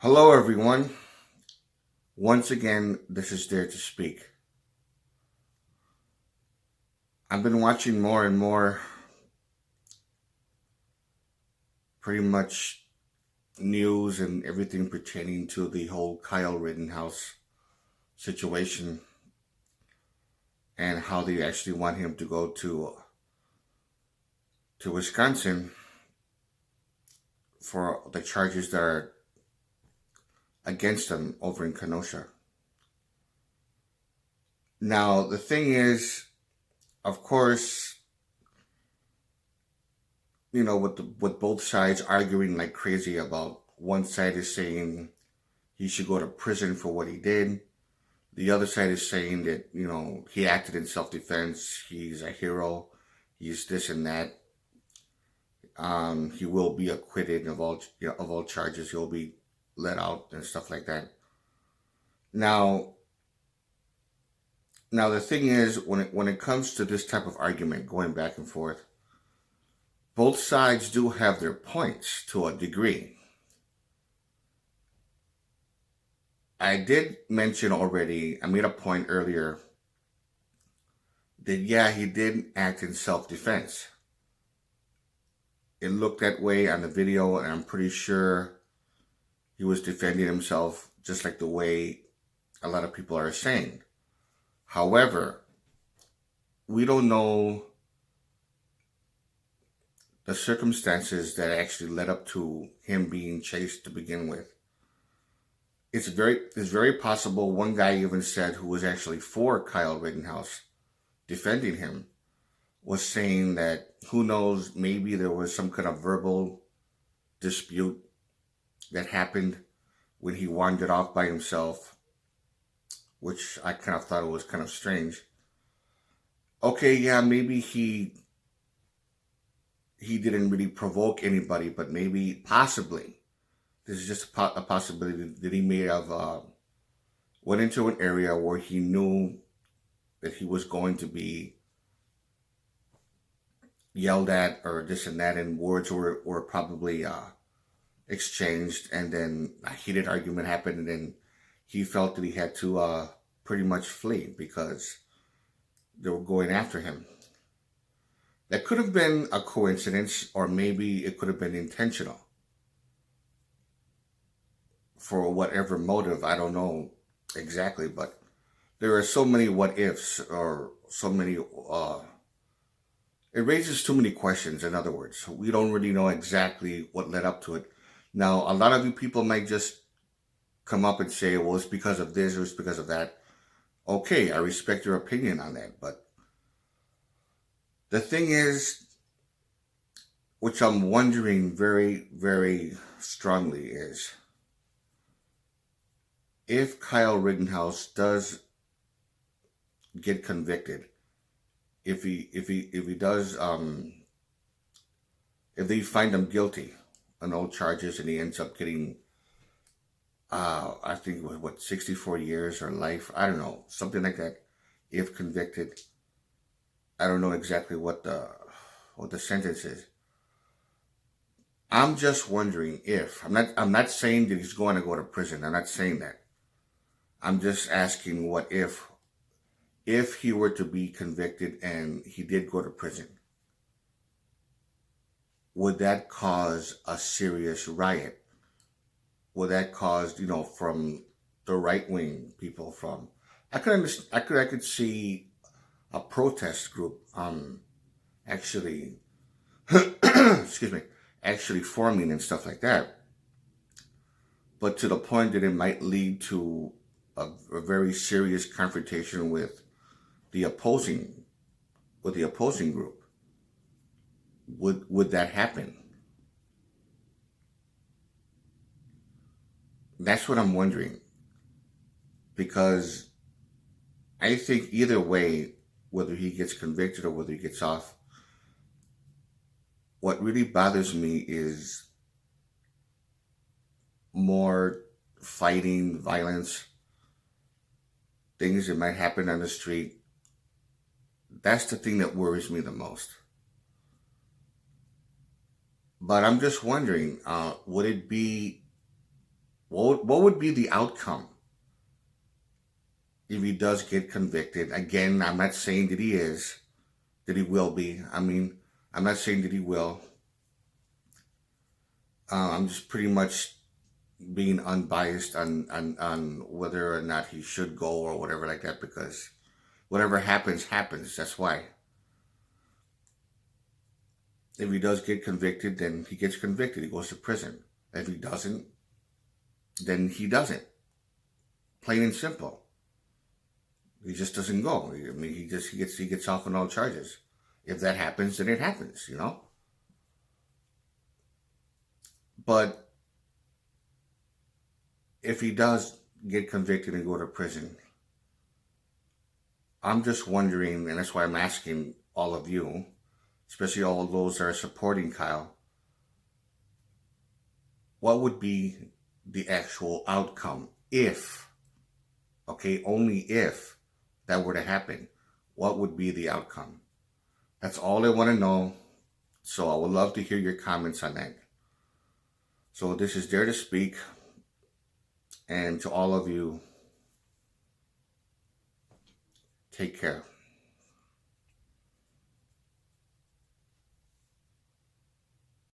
Hello, everyone. Once again, this is Dare to Speak. I've been watching more and more, pretty much news and everything pertaining to the whole Kyle Rittenhouse situation and how they actually want him to go to Wisconsin for the charges that are against him over in Kenosha. Now, the thing is, of course, with both sides arguing like crazy about one side is saying he should go to prison for what he did. The other side is saying that, he acted in self-defense. He's a hero. He's this and that. He will be acquitted of all charges. He'll be let out and stuff like that. Now, the thing is, when it comes to this type of argument going back and forth, both sides do have their points to a degree. I did mention already, I made a point earlier that, yeah, he did act in self-defense. It looked that way on the video, and I'm pretty sure he was defending himself just like the way a lot of people are saying. However, we don't know the circumstances that actually led up to him being chased to begin with. It's very possible. One guy even said, who was actually for Kyle Rittenhouse, defending him, was saying that, who knows, maybe there was some kind of verbal dispute that happened when he wandered off by himself, which I kind of thought it was kind of strange. Okay, yeah, maybe he didn't really provoke anybody, but maybe, possibly, this is just a possibility that he may have went into an area where he knew that he was going to be yelled at or this and that, and words were probably exchanged, and then a heated argument happened, and then he felt that he had to pretty much flee because they were going after him. That could have been a coincidence, or maybe it could have been intentional. For whatever motive, I don't know exactly, but there are so many what ifs, or so many, it raises too many questions. In other words, we don't really know exactly what led up to it. Now, a lot of you people might just come up and say, well, it's because of this or it's because of that. Okay, I respect your opinion on that, but the thing is, which I'm wondering very, very strongly, is if Kyle Rittenhouse does get convicted, if he does, if they find him guilty on all charges and he ends up getting, I think, 64 years or life, I don't know, something like that, if convicted. I don't know exactly what the sentence is. I'm just wondering if, I'm not saying that he's going to go to prison. I'm not saying that. I'm just asking, what if he were to be convicted and he did go to prison, would that cause a serious riot? Would that cause, from the right-wing people, from, I could see a protest group, actually, excuse me, actually forming and stuff like that. But to the point that it might lead to a very serious confrontation with the opposing group. Would that happen? That's what I'm wondering. Because I think either way, whether he gets convicted or whether he gets off, what really bothers me is more fighting, violence, things that might happen on the street. That's the thing that worries me the most. But I'm just wondering, would What would be the outcome if he does get convicted? Again, I'm not saying that he is, that he will be. I mean, I'm not saying that he will. I'm just pretty much being unbiased on whether or not he should go or whatever like that, because whatever happens, happens. That's why. If he does get convicted, then he gets convicted. He goes to prison. If he doesn't, then he doesn't. Plain and simple. He just doesn't go. I mean, he gets off on all charges. If that happens, then it happens, you know? But if he does get convicted and go to prison, I'm just wondering, and that's why I'm asking all of you, especially all of those that are supporting Kyle, what would be the actual outcome if, okay, only if that were to happen? What would be the outcome? That's all I want to know. So I would love to hear your comments on that. So this is Dare to Speak. And to all of you, take care.